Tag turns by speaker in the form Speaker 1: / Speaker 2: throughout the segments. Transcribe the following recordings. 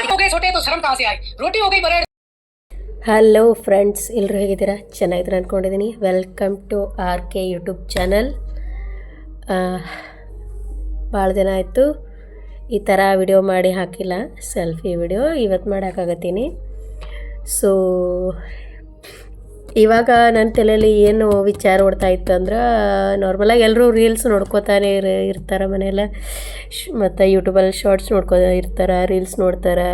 Speaker 1: हो गए छोटे तो शर्म कहाँ से आई, रोटी हो गई बरेड।
Speaker 2: ಹಲೋ ಫ್ರೆಂಡ್ಸ್, ಎಲ್ಲರೂ ಹೇಗಿದ್ದೀರಾ? ಚೆನ್ನಾಗಿದ್ದೀರಾ ಅಂದ್ಕೊಂಡಿದ್ದೀನಿ. Welcome to RK YouTube channel. ಭಾಳ ದಿನ ಆಯಿತು ಈ ಥರ ವಿಡಿಯೋ ಮಾಡಿ ಹಾಕಿಲ್ಲ, ಸೆಲ್ಫಿ ವಿಡಿಯೋ ಇವತ್ತು ಮಾಡೋಕ್ಕಾಗತ್ತೀನಿ. ಸೊ ಇವಾಗ ನನ್ನ ತಲೆಯಲ್ಲಿ ಏನು ವಿಚಾರ ಓಡ್ತಾ ಇತ್ತು ಅಂದ್ರೆ, ನಾರ್ಮಲಾಗಿ ಎಲ್ಲರೂ ರೀಲ್ಸ್ ನೋಡ್ಕೋತಾನೆ ಇರ್ತಾರೆ ಮನೆಯಲ್ಲ, ಮತ್ತು ಯೂಟ್ಯೂಬಲ್ಲಿ ಶಾರ್ಟ್ಸ್ ಇರ್ತಾರೆ, ರೀಲ್ಸ್ ನೋಡ್ತಾರೆ.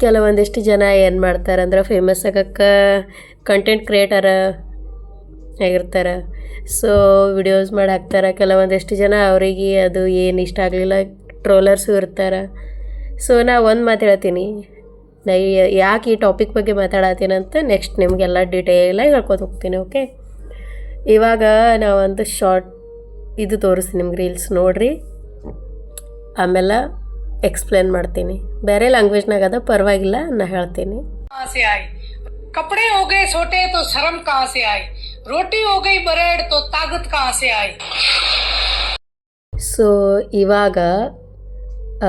Speaker 2: ಕೆಲವೊಂದಿಷ್ಟು ಜನ ಏನು ಮಾಡ್ತಾರೆ ಅಂದ್ರೆ, ಫೇಮಸ್ ಆಗೋಕ್ಕೆ ಕಂಟೆಂಟ್ ಕ್ರಿಯೇಟರ್ ಆಗಿರ್ತಾರೆ. ಸೊ ವಿಡಿಯೋಸ್ ಮಾಡಿ ಹಾಕ್ತಾರೆ. ಕೆಲವೊಂದಿಷ್ಟು ಜನ ಅವರಿಗೆ ಅದು ಏನು ಇಷ್ಟ ಆಗಲಿಲ್ಲ, ಟ್ರೋಲರ್ಸು ಇರ್ತಾರೆ. ಸೊ ನಾ ಒಂದು ಮಾತು ಹೇಳ್ತೀನಿ, ನಾ ಯಾಕೆ ಈ ಟಾಪಿಕ್ ಬಗ್ಗೆ ಮಾತಾಡತ್ತೀನಿ ಅಂತ ನೆಕ್ಸ್ಟ್ ನಿಮಗೆಲ್ಲ ಡೀಟೇಲಾಗಿ ಹೇಳ್ಕೊತ ಹೋಗ್ತೀನಿ. ಓಕೆ, ಇವಾಗ ನಾವೊಂದು ಶಾರ್ಟ್ ಇದು ತೋರಿಸ್ತೀನಿ ನಿಮ್ಗೆ, ರೀಲ್ಸ್ ನೋಡಿರಿ, ಆಮೇಲೆ एक्सप्लेन ಮಾಡ್ತೀನಿ. ಬೇರೆ ಲ್ಯಾಂಗ್ವೇಜ್ನಾಗ ಅದ, ಪರವಾಗಿಲ್ಲ, ನಾ ಹೇಳ್ತೀನಿ.
Speaker 1: कहाँ से आई, कपड़े हो गए छोटे तो शर्म कहाँ से आई, रोटी हो गई बरेड तो ताकत कहाँ से आई.
Speaker 2: ಸೊ ಇವಾಗ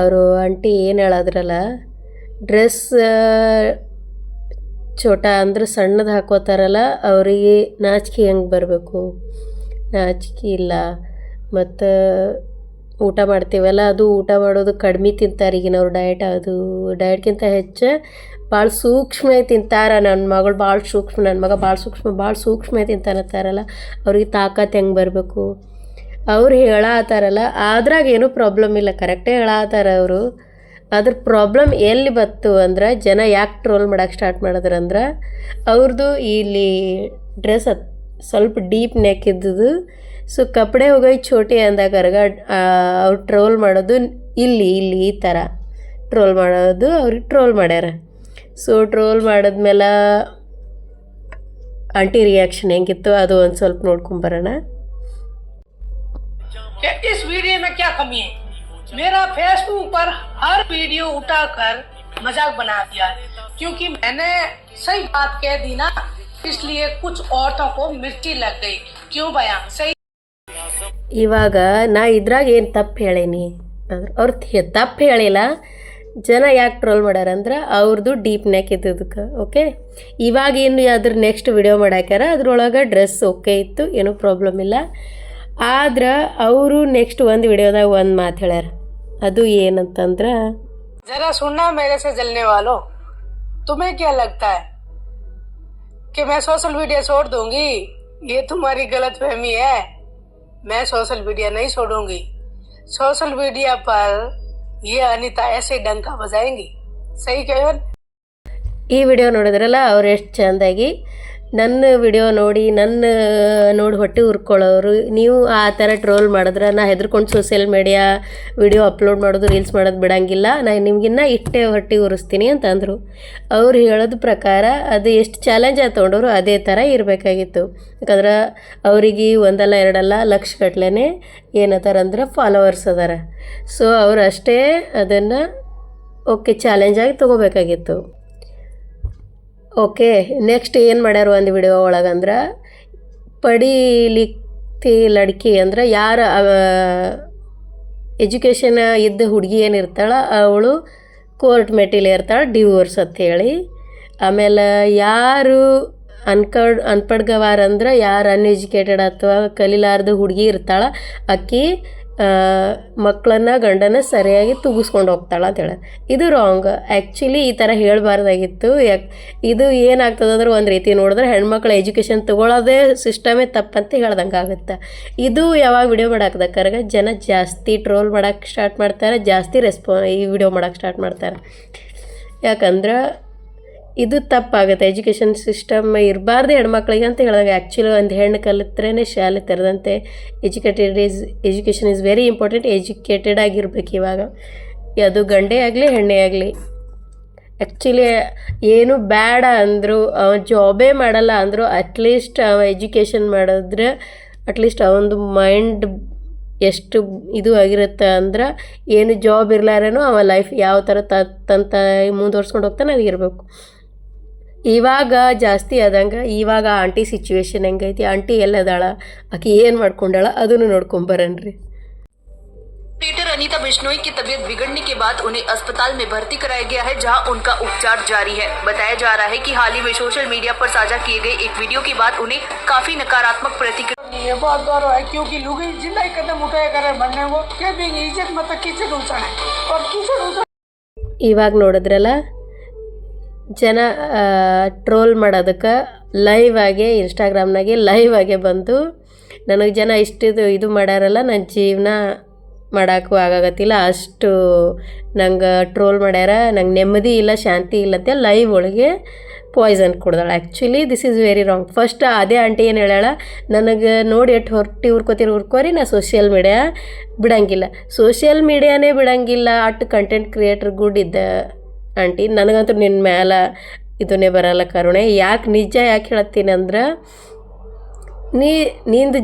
Speaker 2: ಅವರು ಆಂಟಿ ಏನು ಹೇಳೋದ್ರಲ್ಲ, ಡ್ರೆಸ್ ಚೋಟ ಅಂದ್ರೆ ಸಣ್ಣದು ಹಾಕೋತಾರಲ್ಲ, ಅವರಿಗೆ ನಾಚಿಕೆ ಹೆಂಗೆ ಬರಬೇಕು, ನಾಚಿಕೆ ಇಲ್ಲ. ಮತ್ತು ಊಟ ಮಾಡ್ತೀವಲ್ಲ, ಅದು ಊಟ ಮಾಡೋದು ಕಡಿಮೆ ತಿಂತಾರೆ ಈಗಿನವ್ರು. ಡಯಟ್ಗಿಂತ ಹೆಚ್ಚು ಭಾಳ ಸೂಕ್ಷ್ಮ ತಿಂತಾರೆ. ನನ್ನ ಮಗಳು ಭಾಳ ಸೂಕ್ಷ್ಮ, ನನ್ನ ಮಗ ಭಾಳ ಸೂಕ್ಷ್ಮ ತಿಂತಾನತ್ತಾರಲ್ಲ, ಅವ್ರಿಗೆ ತಾಕತ್ತು ಹೆಂಗೆ ಬರಬೇಕು ಅವ್ರು ಹೇಳತ್ತಾರಲ್ಲ. ಅದ್ರಾಗ ಏನೂ ಪ್ರಾಬ್ಲಮ್ ಇಲ್ಲ, ಕರೆಕ್ಟೇ ಹೇಳತ್ತಾರ ಅವರು. ಅದ್ರ ಪ್ರಾಬ್ಲಮ್ ಎಲ್ಲಿ ಬತ್ತು ಅಂದ್ರೆ, ಜನ ಯಾಕೆ ಟ್ರೋಲ್ ಮಾಡೋಕ್ಕೆ ಸ್ಟಾರ್ಟ್ ಮಾಡಿದ್ರಂದ್ರೆ, ಅವ್ರದ್ದು ಇಲ್ಲಿ ಡ್ರೆಸ್ ಸ್ವಲ್ಪ ಡೀಪ್ ನೆಕ್ ಇದ್ದದ್ದು. ಸೊ ಕಪಡೆ ಹೋಗಿ ಛೋಟಿ ಅಂದಾಗರ್ಗ ಅವ್ರು ಟ್ರೋಲ್ ಮಾಡೋದು ಇಲ್ಲಿ ಈ ಥರ ಟ್ರೋಲ್ ಮಾಡೋದು, ಅವ್ರಿಗೆ ಟ್ರೋಲ್ ಮಾಡ್ಯಾರ. ಸೊ ಟ್ರೋಲ್ ಮಾಡಿದ್ಮೇಲೆ ಆಂಟಿ ರಿಯಾಕ್ಷನ್ ಹೆಂಗಿತ್ತು ಅದು ಒಂದು ಸ್ವಲ್ಪ ನೋಡ್ಕೊಂಬರೋಣ.
Speaker 1: इस वीडियो में क्या कमी है, मेरा फेसबुक पर हर वीडियो उठाकर मजाक बना दिया है, क्योंकि मैंने सही बात कह दी ना, इसलिए कुछ औरतों को मिर्ची लग गई. क्यों भैया, सही.
Speaker 2: ಇವಾಗ ನಾ ಇದ್ರಾಗ ಏನು ತಪ್ಪು ಹೇಳೀನಿ ಅಂದ್ರೆ, ಅವ್ರು ತಪ್ಪು ಹೇಳಿಲ್ಲ. ಜನ ಯಾಕೆ ಟ್ರೋಲ್ ಮಾಡ್ಯಾರ ಅಂದ್ರೆ, ಅವ್ರದ್ದು ಡೀಪ್ ನೆಕ್ ಇದ್ದದಕ್ಕೆ. ಓಕೆ, ಇವಾಗ ಏನು ಅದ್ರ ನೆಕ್ಸ್ಟ್ ವಿಡಿಯೋ ಮಾಡಾಕ್ಯಾರ, ಅದ್ರೊಳಗೆ ಡ್ರೆಸ್ ಓಕೆ ಇತ್ತು, ಏನೂ ಪ್ರಾಬ್ಲಮ್ ಇಲ್ಲ. ಆದ್ರೆ ಅವರು ನೆಕ್ಸ್ಟ್ ಒಂದು ವಿಡಿಯೋದಾಗ ಒಂದು ಮಾತು ಹೇಳ್ಯಾರ. ಅದು ಏನಂತಂದ್ರೆ,
Speaker 1: जरा सुनना मेरे से जलने वालों, तुम्हें क्या लगता है कि मैं सोशल मीडिया छोड़ दूंगी? ये तुम्हारी गलत फहमी है. मैं सोशल मीडिया नहीं छोड़ूंगी. सोशल मीडिया पर ये अनीता ऐसे डंका बजाएंगी. सही कहो.
Speaker 2: ಈ ವಿಡಿಯೋ ನೋಡಿದ್ರಲ್ಲ, ಅವ್ರು ಎಷ್ಟು ಚೆಂದಾಗಿ ನನ್ನ ವಿಡಿಯೋ ನೋಡಿ ಹೊಟ್ಟೆ ಉರ್ಕೊಳ್ಳೋರು, ನೀವು ಆ ಥರ ಟ್ರೋಲ್ ಮಾಡಿದ್ರೆ ನಾ ಹೆದರ್ಕೊಂಡು ಸೋಷಿಯಲ್ ಮೀಡಿಯಾ ವಿಡಿಯೋ ಅಪ್ಲೋಡ್ ಮಾಡೋದು, ರೀಲ್ಸ್ ಮಾಡೋದು ಬಿಡಂಗಿಲ್ಲ, ನಾನು ನಿಮಗಿನ್ನ ಇಷ್ಟೇ ಹೊಟ್ಟೆ ಉರಿಸ್ತೀನಿ ಅಂತಂದರು. ಅವ್ರು ಹೇಳೋದು ಪ್ರಕಾರ ಅದು ಎಷ್ಟು ಚಾಲೆಂಜ್ ತೊಗೊಂಡವರು ಅದೇ ಥರ ಇರಬೇಕಾಗಿತ್ತು. ಯಾಕಂದ್ರೆ ಅವರಿಗೆ ಒಂದಲ್ಲ ಎರಡಲ್ಲ ಲಕ್ಷಗಟ್ಲೆ ಏನತ್ತಾರಂದ್ರೆ ಫಾಲೋವರ್ಸ್ ಅದಾರ. ಸೊ ಅವರು ಅಷ್ಟೇ ಅದನ್ನು ಓಕೆ ಚಾಲೆಂಜಾಗಿ ತೊಗೋಬೇಕಾಗಿತ್ತು. ಓಕೆ, ನೆಕ್ಸ್ಟ್ ಏನು ಮಾಡ್ಯಾರ ಒಂದು ವಿಡಿಯೋ ಒಳಗಂದ್ರೆ, ಪಡೀಲಿಕ್ಕೆ ಲಡ್ಕಿ ಅಂದ್ರೆ ಯಾರು ಎಜುಕೇಷನ್ ಇದ್ದ ಹುಡುಗಿ ಏನಿರ್ತಾಳೆ ಅವಳು ಕೋರ್ಟ್ ಮೆಟ್ಟಿಲ್ ಇರ್ತಾಳೆ, ಡಿವೋರ್ಸ್ ಅಂಥೇಳಿ. ಆಮೇಲೆ ಯಾರು ಅನ್ಪಡ್ಗವಾರ ಅಂದ್ರೆ, ಯಾರು ಅನ್ಎಜುಕೇಟೆಡ್ ಅಥವಾ ಕಲಿಲಾರ್ದ ಹುಡುಗಿ ಇರ್ತಾಳೆ, ಆಕಿ ಮಕ್ಕಳನ್ನ ಗಂಡನ ಸರಿಯಾಗಿ ತೂಗಿಸ್ಕೊಂಡು ಹೋಗ್ತಾಳೆ ಅಂತೇಳಿ. ಇದು ರಾಂಗ್. ಆ್ಯಕ್ಚುಲಿ ಈ ಥರ ಹೇಳಬಾರ್ದಾಗಿತ್ತು. ಇದು ಏನಾಗ್ತದಂದ್ರೆ, ಒಂದು ರೀತಿ ನೋಡಿದ್ರೆ ಹೆಣ್ಮಕ್ಳು ಎಜುಕೇಷನ್ ತೊಗೊಳ್ಳೋದೇ ಸಿಸ್ಟಮೇ ತಪ್ಪಂತ ಹೇಳ್ದಂಗೆ ಆಗುತ್ತೆ. ಇದು ಯಾವಾಗ ವಿಡಿಯೋ ಮಾಡಾಕ್ದಕ್ಕಾಗ ಜನ ಜಾಸ್ತಿ ಟ್ರೋಲ್ ಮಾಡೋಕ್ಕೆ ಸ್ಟಾರ್ಟ್ ಮಾಡ್ತಾರೆ, ಜಾಸ್ತಿ ಈ ವಿಡಿಯೋ ಮಾಡೋಕ್ಕೆ ಸ್ಟಾರ್ಟ್ ಮಾಡ್ತಾರೆ. ಯಾಕಂದ್ರೆ ಇದು ತಪ್ಪಾಗುತ್ತೆ. ಎಜುಕೇಷನ್ ಸಿಸ್ಟಮ್ ಇರಬಾರ್ದು ಹೆಣ್ಮಕ್ಳಿಗೆ ಅಂತ ಹೇಳ್ದಂಗೆ. ಆ್ಯಕ್ಚುಲಿ ಒಂದು ಹೆಣ್ಣು ಕಲಿತ್ರೇ ಶಾಲೆ ತೆರೆದಂತೆ. Education is very important. Educated ಆಗಿರ್ಬೇಕು ಇವಾಗ, ಅದು ಗಂಡೇ ಆಗಲಿ ಹೆಣ್ಣೇ ಆಗಲಿ. ಆ್ಯಕ್ಚುಲಿ ಏನು ಬೇಡ ಅಂದರು, ಜಾಬೇ ಮಾಡಲ್ಲ ಅಂದರು, ಅಟ್ಲೀಸ್ಟ್ ಎಜುಕೇಷನ್ ಮಾಡಿದ್ರೆ ಅಟ್ಲೀಸ್ಟ್ ಅವನದು ಮೈಂಡ್ ಎಷ್ಟು ಇದು ಆಗಿರುತ್ತೆ ಅಂದ್ರೆ, ಏನು ಜಾಬ್ ಇರಲಾರೇನೋ ಅವ ಲೈಫ್ ಯಾವ ಥರ ಮುಂದುವರ್ಸ್ಕೊಂಡು ಹೋಗ್ತಾನೆ ಅದು ಇರಬೇಕು. ಇವಾಗ ಜಾಸ್ತಿ ಆದಂಗೆ ಇವಾಗ ಆಂಟಿ ಸಿಚುವೇಶನ್ ಹೆಂಗೈತಿ, ಆಂಟಿ ಎಲ್ಲದಾಳ, ಆಕೆ ಏನು ಮಾಡ್ಕೊಂಡಾಳ ಅದನ್ನು ನೋಡ್ಕೊಂಬರನ್ರಿ.
Speaker 3: अनीता बिश्नोई की तबीयत बिगड़ने के बाद उन्हें अस्पताल में भर्ती कराया गया है, जहां उनका उपचार जारी है। बताया जा रहा है कि हाल ही में सोशल मीडिया पर साझा किए गए एक वीडियो के बाद उन्हें काफी नकारात्मक प्रतिक्रिया
Speaker 1: ये बहुत बार है क्योंकि लोग जिंदा ही कदम उठाया करे बनने वो क्या भी इज्जत मत कीचड़ उछाने और कीचड़ उछाने
Speaker 2: ಇವಾಗ ನೋಡಿದ್ರಲ್ಲ ಜನ ಟ್ರೋಲ್ ಮಾಡೋದಕ್ಕೆ ಲೈವ್ ಆಗಿ ಇನ್ಸ್ಟಾಗ್ರಾಮ್ನಾಗೆ ಲೈವ್ ಆಗಿ ಬಂದು ನನಗೆ ಜನ ಇದು ಮಾಡ್ಯಾರಲ್ಲ ನನ್ನ ಜೀವನ ಮಾಡೋಕ್ಕೂ ಆಗಾಗತ್ತಿಲ್ಲ, ಅಷ್ಟು ನಂಗೆ ಟ್ರೋಲ್ ಮಾಡ್ಯಾರ, ನಂಗೆ ನೆಮ್ಮದಿ ಇಲ್ಲ ಶಾಂತಿ ಇಲ್ಲತ್ತೆ ಲೈವ್ ಒಳಗೆ ಪಾಯ್ಸನ್ ಕುಡ್ದಾಳೆ. Actually this is very wrong. First ಅದೇ ಆಂಟಿ ಏನು ಹೇಳ್ಯಾಳ, ನನಗೆ ನೋಡಿ ಎಷ್ಟು ಹೊರಟಿ ಉರ್ಕೋರಿ ನಾ ಸೋಷಿಯಲ್ ಮೀಡಿಯಾ ಬಿಡಂಗಿಲ್ಲ, ಸೋಷಿಯಲ್ ಮೀಡಿಯಾನೇ ಬಿಡಂಗಿಲ್ಲ, ಅಷ್ಟು ಕಂಟೆಂಟ್ ಕ್ರಿಯೇಟರ್ ಗುಡ್ ಇದ್ದ ಆಂಟಿ. ನನಗಂತೂ ನಿನ್ನ ಮ್ಯಾಲೆ ಇದನ್ನೇ ಬರಲ್ಲ ಕರುಣೆ. ನಿಜ ಯಾಕೆ ಹೇಳ್ತೀನಿ ಅಂದ್ರೆ ನಿಂದು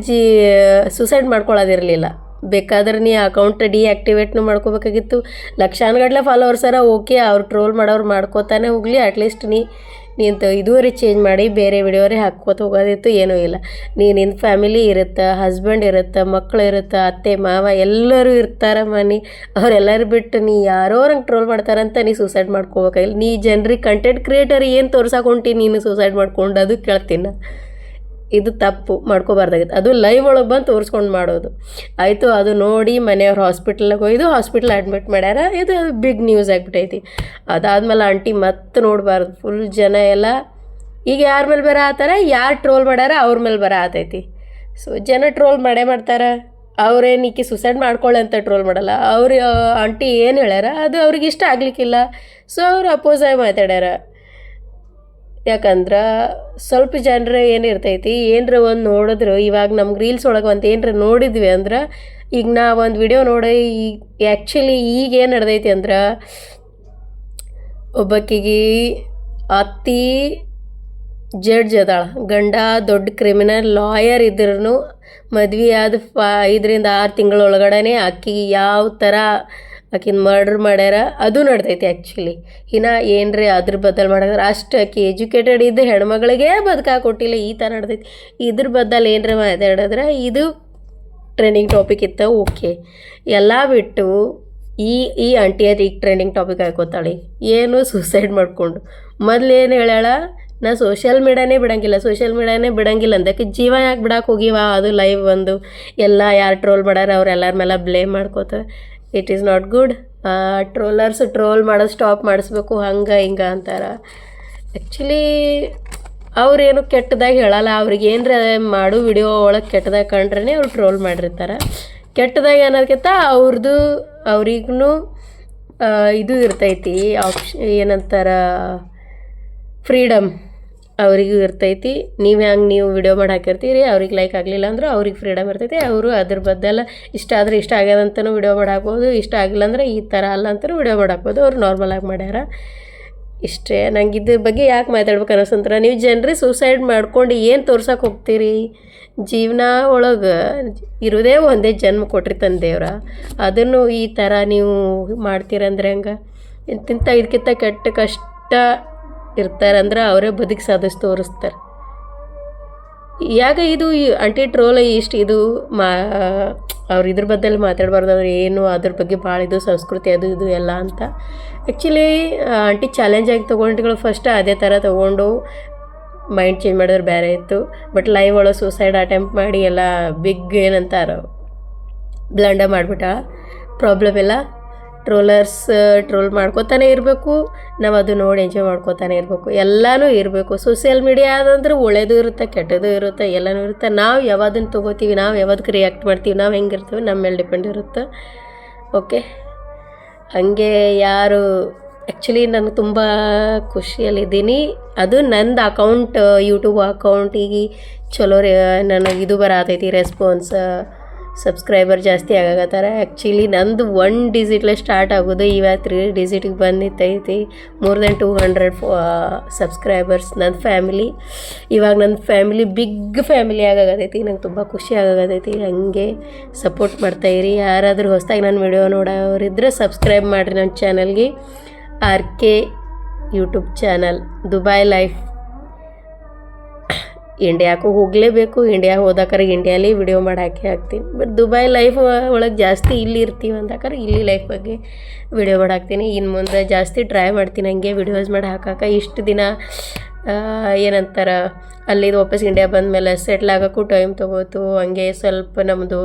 Speaker 2: ಸುಸೈಡ್ ಮಾಡ್ಕೊಳ್ಳೋದಿರಲಿಲ್ಲ, ಬೇಕಾದ್ರೆ ನೀ ಅಕೌಂಟ್ ಡಿಆಕ್ಟಿವೇಟ್ನು ಮಾಡ್ಕೋಬೇಕಾಗಿತ್ತು. ಲಕ್ಷಾನುಗಟ್ಟಲೆ ಫಾಲೋವರ್ಸರ ಓಕೆ, ಅವ್ರು ಟ್ರೋಲ್ ಮಾಡೋರು ಮಾಡ್ಕೋತಾನೆ ಹೋಗಲಿ, ಅಟ್ಲೀಸ್ಟ್ ನೀನು ಇದುವರೆ ಚೇಂಜ್ ಮಾಡಿ ಬೇರೆ ವಿಡಿಯೋರೇ ಹಾಕ್ಕೋತ ಹೋಗೋದಿತ್ತು. ಏನೂ ಇಲ್ಲ, ನಿನ್ನ ಫ್ಯಾಮಿಲಿ ಇರುತ್ತೆ, ಹಸ್ಬೆಂಡ್ ಇರುತ್ತೆ, ಮಕ್ಕಳು ಇರುತ್ತೆ, ಅತ್ತೆ ಮಾವ ಎಲ್ಲರೂ ಇರ್ತಾರೆ ಮನೆ, ಅವರೆಲ್ಲರೂ ಬಿಟ್ಟು ನೀ ಯಾರೋ ನಂಗೆ ಟ್ರೋಲ್ ಮಾಡ್ತಾರಂತ ನೀ ಸೂಸೈಡ್ ಮಾಡ್ಕೋಬೇಕಾಗಿಲ್ಲ. ನೀ ಜನರಿಗೆ ಕಂಟೆಂಟ್ ಕ್ರಿಯೇಟರ್ ಏನು ತೋರ್ಸಾಕೊಂಟಿ ನೀನು ಸೂಸೈಡ್ ಮಾಡ್ಕೊಂಡು ಅದು ಕೇಳ್ತೀನಿ. ಇದು ತಪ್ಪು, ಮಾಡ್ಕೋಬಾರ್ದಾಗಿತ್ತು. ಅದು ಲೈವ್ ಒಳಗೆ ಬಂದು ತೋರಿಸ್ಕೊಂಡು ಮಾಡೋದು ಆಯಿತು. ಅದು ನೋಡಿ ಮನೆಯವ್ರು ಹಾಸ್ಪಿಟ್ಲಿಗೆ ಹೋಯ್ದು ಹಾಸ್ಪಿಟ್ಲ್ ಅಡ್ಮಿಟ್ ಮಾಡ್ಯಾರ. ಇದು ಬಿಗ್ ನ್ಯೂಸ್ ಆಗಿಬಿಟ್ಟೈತಿ. ಅದಾದ್ಮೇಲೆ ಆಂಟಿ ಮತ್ತೆ ನೋಡಬಾರ್ದು, ಫುಲ್ ಜನ ಎಲ್ಲ ಈಗ ಯಾರ ಮೇಲೆ ಬರ ಆತಾರೆ, ಯಾರು ಟ್ರೋಲ್ ಮಾಡ್ಯಾರ ಅವ್ರ ಮೇಲೆ ಬರ ಆತೈತಿ. ಸೊ ಜನ ಟ್ರೋಲ್ ಮಾಡ್ತಾರೆ. ಅವ್ರೇನು ಈಕೆ ಸುಸೈಡ್ ಮಾಡ್ಕೊಳ್ಳಿ ಅಂತ ಟ್ರೋಲ್ ಮಾಡಲ್ಲ. ಅವ್ರು ಆಂಟಿ ಏನು ಹೇಳ್ಯಾರ ಅದು ಅವ್ರಿಗೆ ಇಷ್ಟ ಆಗಲಿಕ್ಕಿಲ್ಲ, ಸೊ ಅವ್ರು ಅಪೋಸಾಗಿ ಮಾತಾಡ್ಯಾರ. ಯಾಕಂದ್ರೆ ಸ್ವಲ್ಪ ಜನರು ಏನಿರ್ತೈತಿ, ಏನರ ಒಂದು ನೋಡಿದ್ರು, ಇವಾಗ ನಮ್ಗೆ ರೀಲ್ಸ್ ಒಳಗೆ ಒಂದು ಏನರ ನೋಡಿದ್ವಿ ಅಂದ್ರೆ, ಈಗ ನಾ ಒಂದು ವಿಡಿಯೋ ನೋಡಿ ಈಗ ಆ್ಯಕ್ಚುಲಿ ಈಗ ಏನು ನಡೆದೈತಿ ಅಂದ್ರೆ, ಒಬ್ಬಕ್ಕಿಗೆ ಅತಿ ಜಡ್ಜ್ ಅದಾಳ, ಗಂಡ ದೊಡ್ಡ ಕ್ರಿಮಿನಲ್ ಲಾಯರ್ ಇದ್ರೂ ಮದ್ವೆ ಆದ 5-6 ತಿಂಗಳೊಳಗಡೆ ಆಕಿಗೆ ಯಾವ ಥರ ಆಕಿನ ಮರ್ಡ್ರ್ ಮಾಡ್ಯಾರ ಅದು ನಡ್ದೈತಿ. ಆ್ಯಕ್ಚುಲಿ ಇನ್ನು ಏನ್ರಿ ಅದ್ರ ಬದಲು ಮಾಡಿದ್ರೆ ಅಷ್ಟು ಆಕಿ ಎಜುಕೇಟೆಡ್ ಇದ್ದು ಹೆಣ್ಮಗಳಿಗೆ ಬದುಕಾಗಿ ಕೊಟ್ಟಿಲ್ಲ, ಈ ಥರ ನಡ್ದೈತಿ. ಇದ್ರ ಬದಲು ಏನರ ಮಾತಾಡಿದ್ರೆ ಇದು ಟ್ರೆಂಡಿಂಗ್ ಟಾಪಿಕ್ ಇತ್ತು, ಓಕೆ. ಎಲ್ಲ ಬಿಟ್ಟು ಈ ಆಂಟಿಯರು ಈಗ ಟ್ರೆಂಡಿಂಗ್ ಟಾಪಿಕ್ ಹಾಕೋತಾಳೆ, ಏನು ಸೂಸೈಡ್ ಮಾಡಿಕೊಂಡು. ಮೊದಲೇನು ಹೇಳ್ಯಾಳ, ನಾ ಸೋಷಿಯಲ್ ಮೀಡಿಯಾನೇ ಬಿಡಂಗಿಲ್ಲ ಅಂದಕ್ಕೆ ಜೀವ ಯಾಕೆ ಬಿಡಕ್ಕೆ ಹೋಗಿವ, ಅದು ಲೈವ್ ಬಂದು ಎಲ್ಲ ಯಾರು ಟ್ರೋಲ್ ಮಾಡ್ಯಾರ ಅವ್ರೆಲ್ಲರ ಮೇಲೆ ಬ್ಲೇಮ್ ಮಾಡ್ಕೋತ. It is not good. Trollers troll ಮಾಡೋದು ಸ್ಟಾಪ್ ಮಾಡಿಸ್ಬೇಕು, ಹಂಗೆ ಹಿಂಗೆ ಅಂತಾರೆ. ಆ್ಯಕ್ಚುಲಿ ಅವ್ರೇನು ಕೆಟ್ಟದಾಗಿ ಹೇಳಲ್ಲ, ಅವ್ರಿಗೆ ಏನರ ಮಾಡು ವಿಡಿಯೋ ಒಳಗೆ ಕೆಟ್ಟದಾಗಿ ಕಂಡ್ರೆ ಅವ್ರು ಟ್ರೋಲ್ ಮಾಡಿರ್ತಾರೆ. ಕೆಟ್ಟದಾಗಿ ಅನ್ನೋದಕ್ಕಿಂತ ಅವ್ರಿಗೂ ಇದು ಇರ್ತೈತಿ, ಏನಂತಾರೆ ಫ್ರೀಡಮ್ ಅವರಿಗೂ ಇರ್ತೈತಿ. ನೀವು ವಿಡಿಯೋ ಮಾಡಿ ಹಾಕಿರ್ತೀರಿ, ಅವ್ರಿಗೆ ಲೈಕ್ ಆಗಲಿಲ್ಲ ಅಂದ್ರೆ ಅವ್ರಿಗೆ ಫ್ರೀಡಮ್ ಇರ್ತೈತಿ. ಅವರು ಅದ್ರ ಬದಲು ಇಷ್ಟ ಆದರೆ ಇಷ್ಟ ಆಗ್ಯದಂತನೂ ವಿಡಿಯೋ ಮಾಡಿ ಹಾಕ್ಬೋದು, ಇಷ್ಟ ಆಗಿಲ್ಲ ಅಂದ್ರೆ ಈ ಥರ ಅಲ್ಲ ಅಂತಲೂ ವಿಡಿಯೋ ಮಾಡಿ ಹಾಕ್ಬೋದು. ಅವ್ರು ನಾರ್ಮಲಾಗಿ ಮಾಡ್ಯಾರ ಇಷ್ಟೇ. ನಂಗೆ ಇದ್ರ ಬಗ್ಗೆ ಯಾಕೆ ಮಾತಾಡ್ಬೇಕು ಅನ್ನಿಸ್ತಂದ್ರೆ, ನೀವು ಜನರೇ ಸೂಸೈಡ್ ಮಾಡ್ಕೊಂಡು ಏನು ತೋರ್ಸಕ್ಕೆ ಹೋಗ್ತೀರಿ? ಜೀವನ ಒಳಗೆ ಇರೋದೇ ಒಂದೇ ಜನ್ಮ ಕೊಟ್ಟಿರ್ತಾನೆ ದೇವ್ರ, ಅದನ್ನು ಈ ಥರ ನೀವು ಮಾಡ್ತೀರಂದ್ರೆ ಹೆಂಗೆ? ಇದಕ್ಕಿಂತ ಕೆಟ್ಟ ಕಷ್ಟ ಇರ್ತಾರಂದ್ರೆ ಅವರೇ ಬದುಕಿ ಸಾಧಿಸಿ ತೋರಿಸ್ತಾರೆ. ಇದು ಆಂಟಿ ಟ್ರೋಲ್ ಇದು ಅವ್ರು ಇದ್ರ ಬದಲು ಮಾತಾಡಬಾರ್ದು, ಅವ್ರು ಏನು ಅದ್ರ ಬಗ್ಗೆ ಭಾಳ ಇದು ಸಂಸ್ಕೃತಿ ಅದು ಇದು ಎಲ್ಲ ಅಂತ. ಆ್ಯಕ್ಚುಲಿ ಆಂಟಿ ಚಾಲೆಂಜ್ ಆಗಿ ತೊಗೊಂಡಿಗಳು ಫಸ್ಟ್ ಅದೇ ಥರ ತೊಗೊಂಡು ಮೈಂಡ್ ಚೇಂಜ್ ಮಾಡಿದ್ರೆ ಬೇರೆ ಇತ್ತು. ಬಟ್ ಲೈವ್ ಒಳಗೆ ಸೂಸೈಡ್ ಅಟೆಂಪ್ಟ್ ಮಾಡಿ ಎಲ್ಲ ಬಿಗ್ ಏನಂತಾರ ಬ್ಲಂಡ ಮಾಡಿಬಿಟ್ಟ. ಪ್ರಾಬ್ಲಮ್ ಇಲ್ಲ, ಟ್ರೋಲರ್ಸ್ ಟ್ರೋಲ್ ಮಾಡ್ಕೋತಾನೆ ಇರಬೇಕು, ನಾವು ಅದು ನೋಡಿ ಎಂಜಾಯ್ ಮಾಡ್ಕೋತಾನೆ ಇರಬೇಕು, ಎಲ್ಲನೂ ಇರಬೇಕು. ಸೋಷಿಯಲ್ ಮೀಡಿಯಾ ಅದಂದ್ರೆ ಒಳ್ಳೇದು ಇರುತ್ತೆ, ಕೆಟ್ಟದ್ದು ಇರುತ್ತೆ, ಎಲ್ಲನೂ ಇರುತ್ತೆ. ನಾವು ಯಾವ್ದನ್ನು ತೊಗೋತೀವಿ, ನಾವು ಯಾವ್ದಕ್ಕೆ ರಿಯಾಕ್ಟ್ ಮಾಡ್ತೀವಿ, ನಾವು ಹೆಂಗಿರ್ತೀವಿ ನಮ್ಮ ಮೇಲೆ ಡಿಪೆಂಡ್ ಇರುತ್ತೆ. ಓಕೆ, ಹಂಗೆ ಯಾರು ಆ್ಯಕ್ಚುಲಿ ನನಗೆ ತುಂಬ ಖುಷಿಯಲ್ಲಿದ್ದೀನಿ. ಅದು ನಂದು ಅಕೌಂಟ್ ಯೂಟ್ಯೂಬ್ ಅಕೌಂಟಿಗೆ ಚಲೋ ನನಗೆ ಇದು ಬರತೈತಿ ರೆಸ್ಪಾನ್ಸ್, ಸಬ್ಸ್ಕ್ರೈಬರ್ ಜಾಸ್ತಿ ಆಗತ್ತಾರೆ. ಆ್ಯಕ್ಚುಲಿ ನಂದು 1 ಡಿಜಿಟ್ಲೆ ಸ್ಟಾರ್ಟ್ ಆಗೋದು, ಇವಾಗ 3 ಡಿಜಿಟಿಗೆ ಬಂದಿತ್ತೈತಿ. More than 200 subscribers. ನನ್ನ ಫ್ಯಾಮಿಲಿ ಇವಾಗ ನನ್ನ ಫ್ಯಾಮಿಲಿ ಬಿಗ್ ಫ್ಯಾಮಿಲಿ ಆಗತೈತಿ. ನಂಗೆ ತುಂಬ ಖುಷಿ ಆಗತೈತಿ. ಹಾಗೆ ಸಪೋರ್ಟ್ ಮಾಡ್ತಾಯಿರಿ. ಯಾರಾದರೂ ಹೊಸದಾಗಿ ನನ್ನ ವಿಡಿಯೋ ನೋಡೋರಿದ್ದರೆ ಸಬ್ಸ್ಕ್ರೈಬ್ ಮಾಡಿರಿ ನನ್ನ ಚಾನಲ್ಗೆ. RK YouTube channel, Dubai life. ಇಂಡಿಯಾಕ್ಕೂ ಹೋಗಲೇಬೇಕು. ಇಂಡಿಯಾ ಹೋದಾಕರೆ ಇಂಡಿಯಾಲಿ ವಿಡಿಯೋ ಮಾಡಿ ಹಾಕ್ತೀನಿ. ಬಟ್ ದುಬೈ ಲೈಫ್ ಒಳಗೆ ಜಾಸ್ತಿ ಇಲ್ಲಿ ಇರ್ತೀವಿ ಅಂದಾಕರೆ ಇಲ್ಲಿ ಲೈಫ್ ಬಗ್ಗೆ ವಿಡಿಯೋ ಮಾಡಿ ಹಾಕ್ತೀನಿ. ಇನ್ನು ಮುಂದೆ ಜಾಸ್ತಿ ಟ್ರೈ ಮಾಡ್ತೀನಿ ಹಂಗೆ ವಿಡಿಯೋಸ್ ಮಾಡಿ ಹಾಕಕ್ಕೆ. ಇಷ್ಟು ದಿನ ಏನಂತಾರೆ ಅಲ್ಲಿದು ವಾಪಸ್ ಇಂಡಿಯಾ ಬಂದಮೇಲೆ ಸೆಟ್ಲ್ ಆಗೋಕ್ಕೂ ಟೈಮ್ ತೊಗೋತು. ಹಂಗೆ ಸ್ವಲ್ಪ ನಮ್ಮದು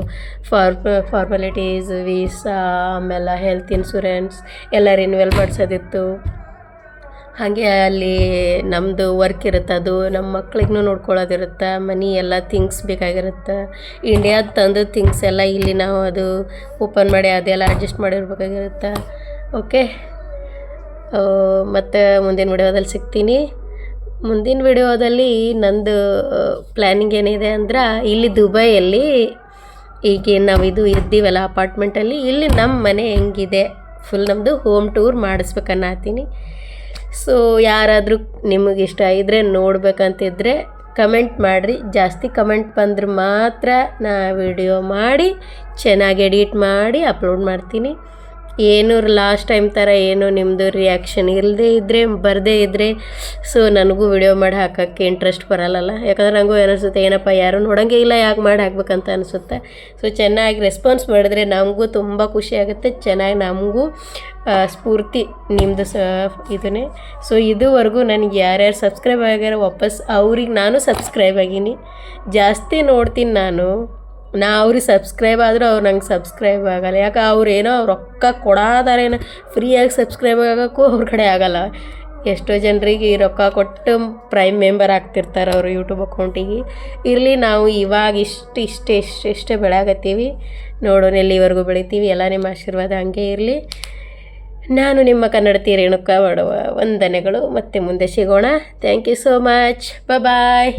Speaker 2: ಫಾರ್ಮಾಲಿಟೀಸ್, ವೀಸಾ, ಆಮೇಲೆ ಹೆಲ್ತ್ ಇನ್ಶೂರೆನ್ಸ್ ಎಲ್ಲ ರಿನ್ಯೂವಲ್ ಮಾಡಿಸೋದಿತ್ತು. ಹಾಗೆ ಅಲ್ಲಿ ನಮ್ಮದು ವರ್ಕ್ ಇರುತ್ತೆ, ಅದು ನಮ್ಮ ಮಕ್ಳಿಗೂ ನೋಡ್ಕೊಳ್ಳೋದಿರುತ್ತೆ, ಮನಿ ಎಲ್ಲ ಥಿಂಗ್ಸ್ ಬೇಕಾಗಿರುತ್ತೆ. ಇಂಡಿಯಾದ ತಂದು ಥಿಂಗ್ಸ್ ಎಲ್ಲ ಇಲ್ಲಿ ನಾವು ಅದು ಓಪನ್ ಮಾಡಿ ಅದೆಲ್ಲ ಅಡ್ಜಸ್ಟ್ ಮಾಡಿರ್ಬೇಕಾಗಿರುತ್ತೆ. ಓಕೆ, ಮತ್ತು ಮುಂದಿನ ವಿಡಿಯೋದಲ್ಲಿ ಸಿಗ್ತೀನಿ. ಮುಂದಿನ ವಿಡಿಯೋದಲ್ಲಿ ನಂದು ಪ್ಲ್ಯಾನಿಂಗ್ ಏನಿದೆ ಅಂದ್ರೆ ಇಲ್ಲಿ ದುಬೈಯಲ್ಲಿ ಈಗ ನಾವು ಇದು ಇದ್ದೀವಲ್ಲ ಅಪಾರ್ಟ್ಮೆಂಟಲ್ಲಿ, ಇಲ್ಲಿ ನಮ್ಮ ಮನೆ ಹೆಂಗಿದೆ ಫುಲ್ ನಮ್ಮದು ಹೋಮ್ ಟೂರ್ ಮಾಡಿಸ್ಬೇಕನ್ನತ್ತೀನಿ. ಸೊ ಯಾರಾದರೂ ನಿಮಗೆ ಇಷ್ಟ ಇದ್ದರೆ ನೋಡ್ಬೇಕಂತಿದ್ರೆ ಕಮೆಂಟ್ ಮಾಡಿರಿ. ಜಾಸ್ತಿ ಕಮೆಂಟ್ ಬಂದ್ರೆ ಮಾತ್ರ ನಾ ವಿಡಿಯೋ ಮಾಡಿ ಚೆನ್ನಾಗಿ ಎಡಿಟ್ ಮಾಡಿ ಅಪ್ಲೋಡ್ ಮಾಡ್ತೀನಿ. ಏನು ಲಾಸ್ಟ್ ಟೈಮ್ ಥರ ಏನು ನಿಮ್ಮದು ರಿಯಾಕ್ಷನ್ ಇಲ್ಲದೇ ಇದ್ದರೆ ಬರದೇ ಇದ್ದರೆ ಸೊ ನನಗೂ ವಿಡಿಯೋ ಮಾಡಿ ಹಾಕೋಕ್ಕೆ ಇಂಟ್ರೆಸ್ಟ್ ಬರಲ್ಲಲ್ಲ. ಯಾಕಂದ್ರೆ ನನಗೂ ಅನಿಸುತ್ತೆ ಏನಪ್ಪ ಯಾರು ನೋಡೋಂಗೆ ಇಲ್ಲ, ಯಾಕೆ ಮಾಡಿ ಹಾಕ್ಬೇಕಂತ ಅನಿಸುತ್ತೆ. ಸೊ ಚೆನ್ನಾಗಿ ರೆಸ್ಪಾನ್ಸ್ ಮಾಡಿದ್ರೆ ನಮಗೂ ತುಂಬ ಖುಷಿ ಆಗುತ್ತೆ, ಚೆನ್ನಾಗಿ ನಮಗೂ ಸ್ಫೂರ್ತಿ ನಿಮ್ಮದು ಇದನ್ನೇ. ಸೊ ಇದುವರೆಗೂ ನನಗೆ ಯಾರ್ಯಾರು ಸಬ್ಸ್ಕ್ರೈಬ್ ಆಗ್ಯಾರ ವಾಪಸ್ ಅವ್ರಿಗೆ ನಾನು ಸಬ್ಸ್ಕ್ರೈಬ್ ಆಗೀನಿ. ಜಾಸ್ತಿ ನೋಡ್ತೀನಿ ನಾನು, ಅವ್ರಿಗೆ ಸಬ್ಸ್ಕ್ರೈಬ್ ಆದರೂ ಅವ್ರು ನಂಗೆ ಸಬ್ಸ್ಕ್ರೈಬ್ ಆಗೋಲ್ಲ. ಯಾಕೆ ಅವ್ರೇನೋ ರೊಕ್ಕ ಕೊಡೋದಾರೇನೋ ಫ್ರೀಯಾಗಿ ಸಬ್ಸ್ಕ್ರೈಬ್ ಆಗೋಕ್ಕೂ ಅವ್ರ ಕಡೆ ಆಗೋಲ್ಲ. ಎಷ್ಟೋ ಜನರಿಗೆ ರೊಕ್ಕ ಕೊಟ್ಟು ಪ್ರೈಮ್ ಮೆಂಬರ್ ಆಗ್ತಿರ್ತಾರೆ ಅವರು ಯೂಟ್ಯೂಬ್ ಅಕೌಂಟಿಗೆ. ಇರಲಿ, ನಾವು ಇವಾಗ ಇಷ್ಟೇ ಬೆಳೆಯಾಗತ್ತೀವಿ, ನೋಡೋಣ ಎಲ್ಲಿವರೆಗೂ ಬೆಳಿತೀವಿ. ಎಲ್ಲ ನಿಮ್ಮ ಆಶೀರ್ವಾದ ಹಂಗೆ ಇರಲಿ. ನಾನು ನಿಮ್ಮ ಕನ್ನಡತಿ ರೇಣುಕಾ ಮಾಡುವ ವಂದನೆಗಳು. ಮತ್ತೆ ಮುಂದೆ ಸಿಗೋಣ. Thank you so much. Bye.